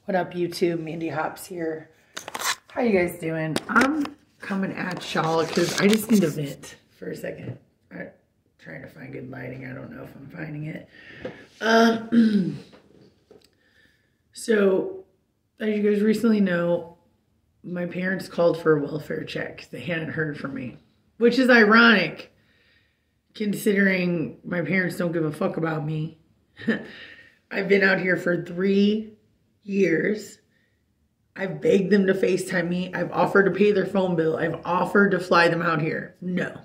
What up, YouTube? Mandy Hops here. How you guys doing? I'm coming at y'all because I just need to vent for a second. I'm trying to find good lighting. I don't know if I'm finding it. So, as you guys recently know, my parents called for a welfare check. They hadn't heard from me, which is ironic considering my parents don't give a fuck about me. I've been out here for 3 years. I've begged them to FaceTime me. I've offered to pay their phone bill. I've offered to fly them out here. No.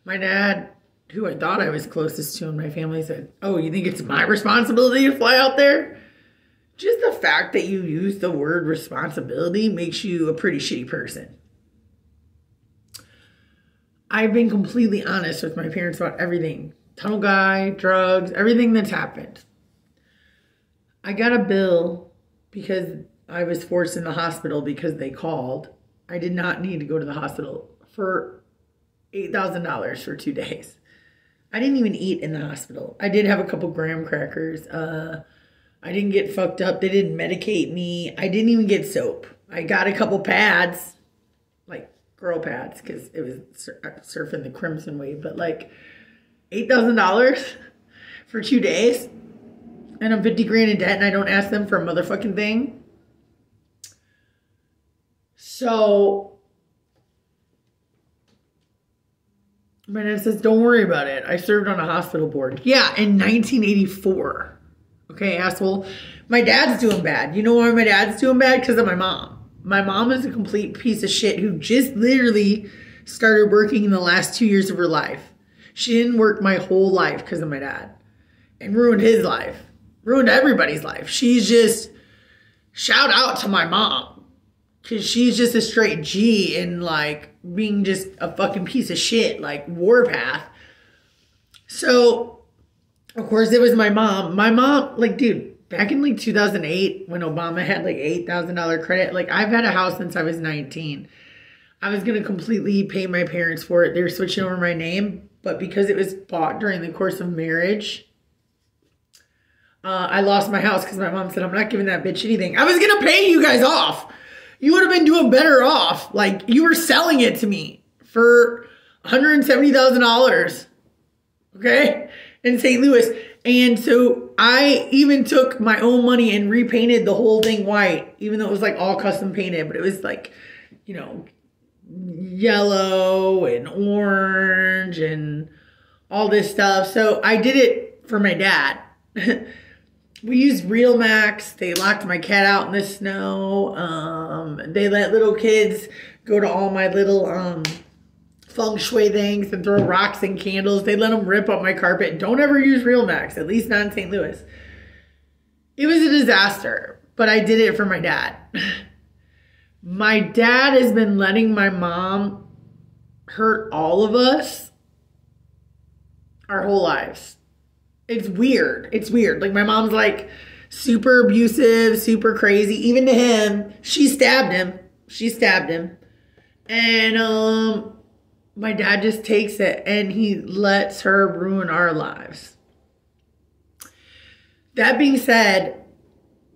My dad, who I thought I was closest to in my family, said, "Oh, you think it's my responsibility to fly out there?" Just the fact that you use the word responsibility makes you a pretty shitty person. I've been completely honest with my parents about everything. Tunnel guy, drugs, everything that's happened. I got a bill because I was forced in the hospital because they called. I did not need to go to the hospital for $8,000 for 2 days. I didn't even eat in the hospital. I did have a couple graham crackers. I didn't get fucked up. They didn't medicate me. I didn't even get soap. I got a couple pads, like girl pads, because it was surfing the crimson wave. But like $8,000 for 2 days, and I'm 50 grand in debt, and I don't ask them for a motherfucking thing. So my dad says, "Don't worry about it. I served on a hospital board." Yeah, in 1984. Okay, asshole. My dad's doing bad. You know why my dad's doing bad? Because of my mom. My mom is a complete piece of shit who just literally started working in the last 2 years of her life. She didn't work my whole life because of my dad. And ruined his life. Ruined everybody's life. She's just, shout out to my mom. Because she's just a straight G and like being just a fucking piece of shit. Like warpath. So, of course, it was my mom. My mom, like, dude, back in like 2008 when Obama had like $8,000 credit, like I've had a house since I was 19. I was going to completely pay my parents for it. They were switching over my name, but because it was bought during the course of marriage, I lost my house because my mom said, "I'm not giving that bitch anything." I was going to pay you guys off. You would have been doing better off. Like, you were selling it to me for $170,000. Okay? In St. Louis. And so I even took my own money and repainted the whole thing white, even though it was like all custom painted, but it was like, you know, yellow and orange and all this stuff. So I did it for my dad. We used Real Max. They locked my cat out in the snow. They let little kids go to all my little feng shui things and throw rocks and candles. They let them rip up my carpet. Don't ever use Real Max, at least not in St. Louis. It was a disaster, but I did it for my dad. My dad has been letting my mom hurt all of us our whole lives. It's weird. It's weird. Like, my mom's like super abusive, super crazy. Even to him, she stabbed him. She stabbed him. And my dad just takes it and he lets her ruin our lives. That being said,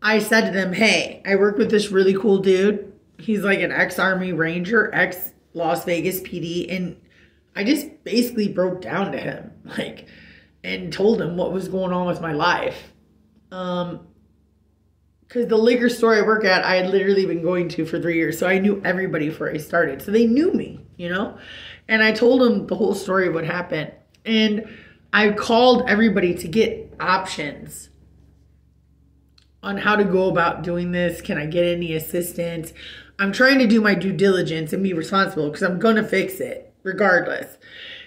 I said to them, "Hey, I work with this really cool dude. He's like an ex-Army Ranger, ex-Las Vegas PD." And I just basically broke down to him, like, and told him what was going on with my life. Because the liquor store I work at, I had literally been going to for 3 years. So I knew everybody before I started. So they knew me, you know? And I told them the whole story of what happened. And I called everybody to get options on how to go about doing this. Can I get any assistance? I'm trying to do my due diligence and be responsible because I'm going to fix it regardless.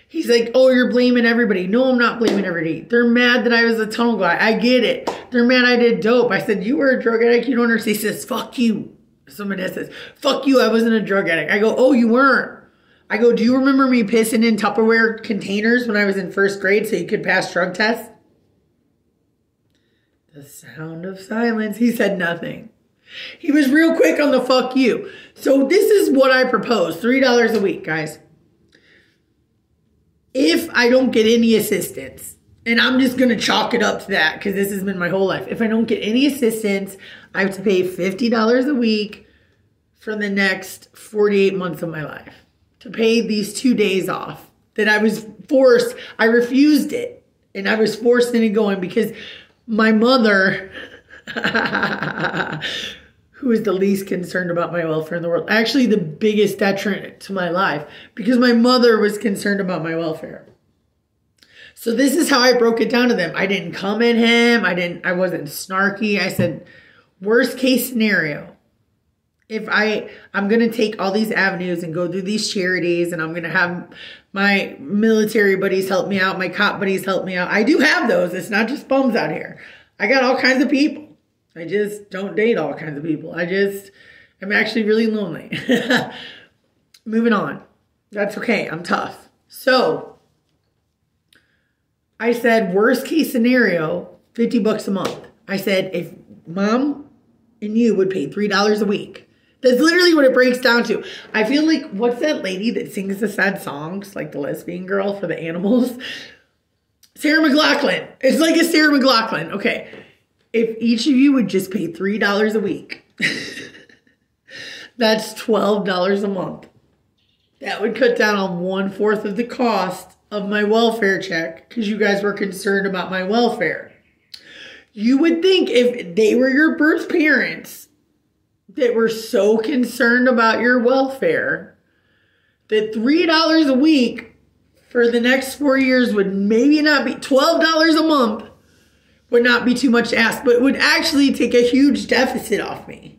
He's like, "Oh, you're blaming everybody." No, I'm not blaming everybody. They're mad that I was a tunnel guy. I get it. They're mad I did dope. I said, "You were a drug addict. You don't understand." He says, "Fuck you." Somebody else says, "Fuck you. I wasn't a drug addict." I go, "Oh, you weren't." I go, "Do you remember me pissing in Tupperware containers when I was in first grade so you could pass drug tests?" The sound of silence. He said nothing. He was real quick on the fuck you. So this is what I propose. $3 a week, guys. If I don't get any assistance, And I'm just going to chalk it up to that because this has been my whole life. If I don't get any assistance, I have to pay $50 a week for the next 48 months of my life to pay these 2 days off that I was forced. I refused it and I was forced into going because my mother, who is the least concerned about my welfare in the world, actually the biggest detriment to my life because my mother was concerned about my welfare. So this is how I broke it down to them. I didn't come at him. I wasn't snarky. I said, worst case scenario, if I'm going to take all these avenues and go through these charities and I'm going to have my military buddies help me out, my cop buddies help me out. I do have those. It's not just bums out here. I got all kinds of people. I just don't date all kinds of people. I'm actually really lonely. Moving on. That's okay. I'm tough. So I said, worst case scenario, $50 a month. I said, if mom and you would pay $3 a week. That's literally what it breaks down to. I feel like, what's that lady that sings the sad songs, like the lesbian girl for the animals? Sarah McLachlan. It's like a Sarah McLachlan. Okay. If each of you would just pay $3 a week, that's $12 a month. That would cut down on 1/4 of the cost of my welfare check because you guys were concerned about my welfare. You would think if they were your birth parents that were so concerned about your welfare that $3 a week for the next 4 years would maybe not be $12 a month would not be too much to ask, but would actually take a huge deficit off me.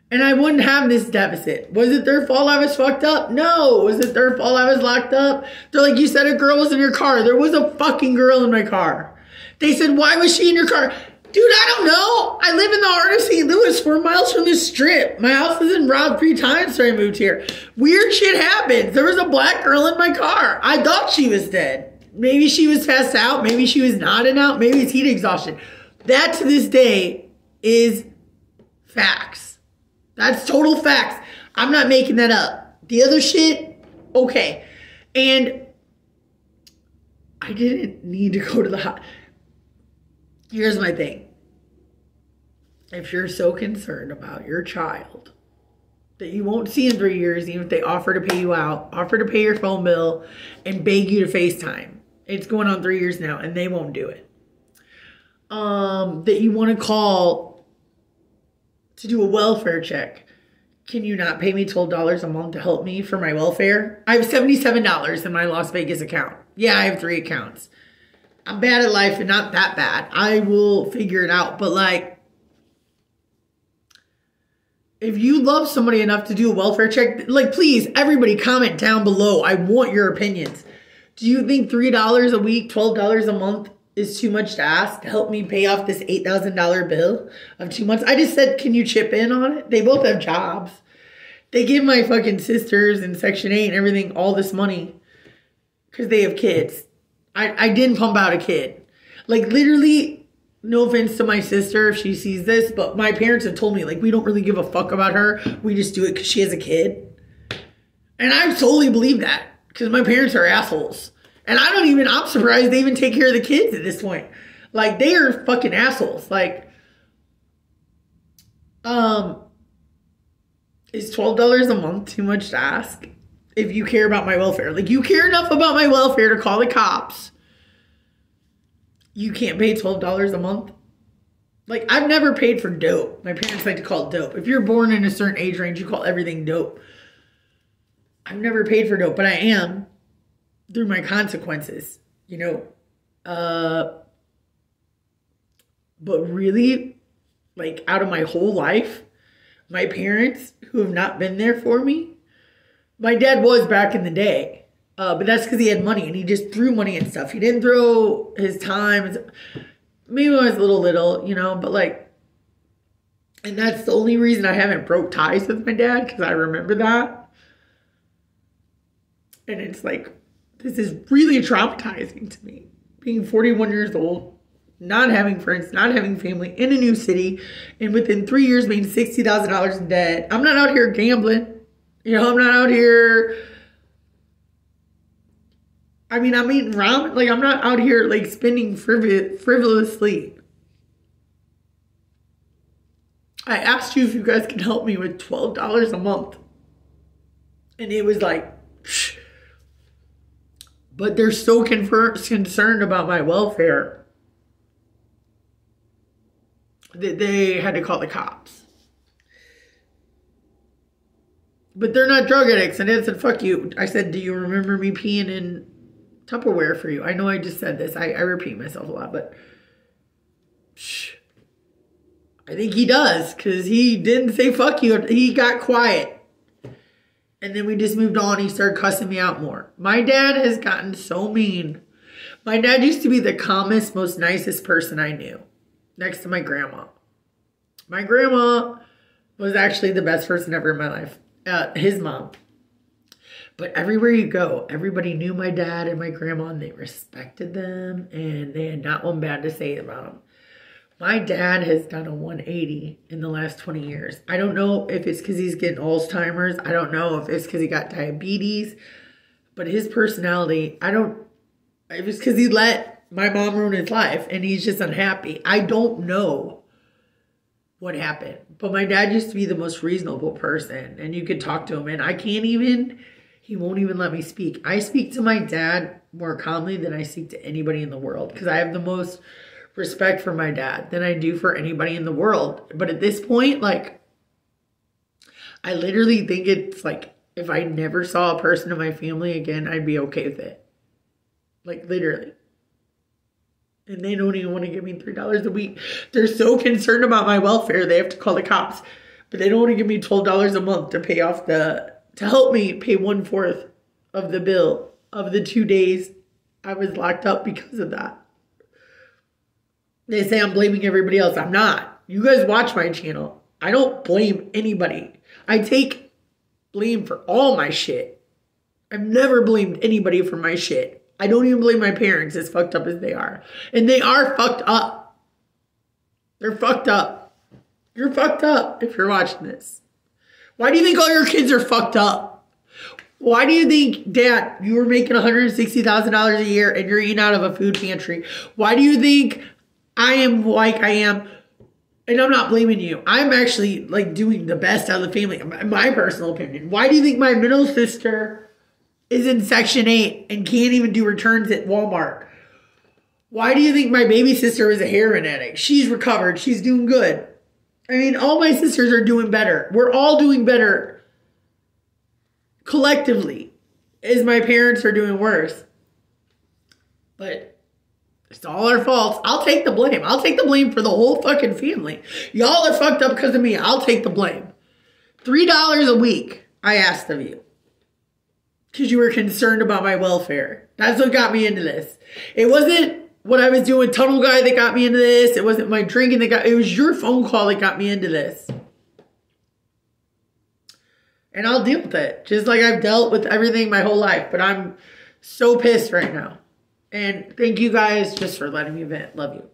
And I wouldn't have this deficit. Was it their fault I was fucked up? No. Was it their fault I was locked up? They're like, you said a girl was in your car. There was a fucking girl in my car. They said, why was she in your car? Dude, I don't know. I live in the heart of St. Louis, 4 miles from the strip. My house has been robbed 3 times since I moved here. Weird shit happens. There was a black girl in my car. I thought she was dead. Maybe she was passed out. Maybe she was nodding out. Maybe it's heat exhaustion. That to this day is facts. That's total facts. I'm not making that up. The other shit, okay. And I didn't need to go to the hospital. Here's my thing. If you're so concerned about your child that you won't see in 3 years, even if they offer to pay you out, offer to pay your phone bill, and beg you to FaceTime. It's going on 3 years now, and they won't do it. That you want to call to do a welfare check. Can you not pay me $12 a month to help me for my welfare? I have $77 in my Las Vegas account. Yeah, I have 3 accounts. I'm bad at life and not that bad. I will figure it out. But like, if you love somebody enough to do a welfare check, like please, everybody comment down below. I want your opinions. Do you think $3 a week, $12 a month is too much to ask to help me pay off this $8,000 bill of 2 months? I just said, can you chip in on it? They both have jobs. They give my fucking sisters in Section 8 and everything all this money because they have kids. I didn't pump out a kid. Like literally, no offense to my sister if she sees this, but my parents have told me like, we don't really give a fuck about her. We just do it because she has a kid. And I totally believe that because my parents are assholes. And I'm surprised they even take care of the kids at this point. Like, they are fucking assholes. Like, is $12 a month too much to ask? If you care about my welfare. Like, you care enough about my welfare to call the cops. You can't pay $12 a month? Like, I've never paid for dope. My parents like to call it dope. If you're born in a certain age range, you call everything dope. I've never paid for dope, but I am. Through my consequences, you know. But really, like out of my whole life, my parents who have not been there for me, my dad was back in the day, but that's because he had money and he just threw money and stuff. He didn't throw his time. Maybe when I was little, you know, but like, and that's the only reason I haven't broke ties with my dad because I remember that. And it's like, this is really traumatizing to me. Being 41 years old, not having friends, not having family, in a new city, and within 3 years being $60,000 in debt. I'm not out here gambling. You know, I'm not out here I mean, I'm eating ramen. Like, I'm not out here, like, spending frivolously. I asked you if you guys can help me with $12 a month. And it was like, psh. But they're so concerned about my welfare that they had to call the cops. But they're not drug addicts. And I said, fuck you. I said, do you remember me peeing in Tupperware for you? I know I just said this. I repeat myself a lot, but shh. I think he does, because he didn't say fuck you. He got quiet. And then we just moved on. He started cussing me out more. My dad has gotten so mean. My dad used to be the calmest, most nicest person I knew, next to my grandma. My grandma was actually the best person ever in my life. His mom. But everywhere you go, everybody knew my dad and my grandma, and they respected them, and they had not one bad to say about them. My dad has done a 180 in the last 20 years. I don't know if it's because he's getting Alzheimer's. I don't know if it's because he got diabetes. But his personality, it was because he let my mom ruin his life, and he's just unhappy. I don't know what happened. But my dad used to be the most reasonable person, and you could talk to him, and he won't even let me speak. I speak to my dad more calmly than I speak to anybody in the world, because I have the most respect for my dad than I do for anybody in the world. But at this point, like, I literally think it's like, if I never saw a person in my family again, I'd be okay with it. Like, literally. And they don't even want to give me $3 a week. They're so concerned about my welfare, they have to call the cops. But they don't want to give me $12 a month to pay off to help me pay 1/4 of the bill of the 2 days I was locked up because of that. They say I'm blaming everybody else. I'm not. You guys watch my channel. I don't blame anybody. I take blame for all my shit. I've never blamed anybody for my shit. I don't even blame my parents, as fucked up as they are. And they are fucked up. They're fucked up. You're fucked up if you're watching this. Why do you think all your kids are fucked up? Why do you think, Dad, you were making $160,000 a year and you're eating out of a food pantry? Why do you think I am like I am? And I'm not blaming you. I'm actually, like, doing the best out of the family, in my personal opinion. Why do you think my middle sister is in Section 8 and can't even do returns at Walmart? Why do you think my baby sister is a heroin addict? She's recovered. She's doing good. I mean, all my sisters are doing better. We're all doing better collectively, as my parents are doing worse. But it's all our faults. I'll take the blame. I'll take the blame for the whole fucking family. Y'all are fucked up because of me. I'll take the blame. $3 a week, I asked of you. Because you were concerned about my welfare. That's what got me into this. It wasn't what I was doing Tunnel Guy that got me into this. It wasn't my drinking it was your phone call that got me into this. And I'll deal with it. Just like I've dealt with everything my whole life. But I'm so pissed right now. And thank you guys just for letting me vent. Love you.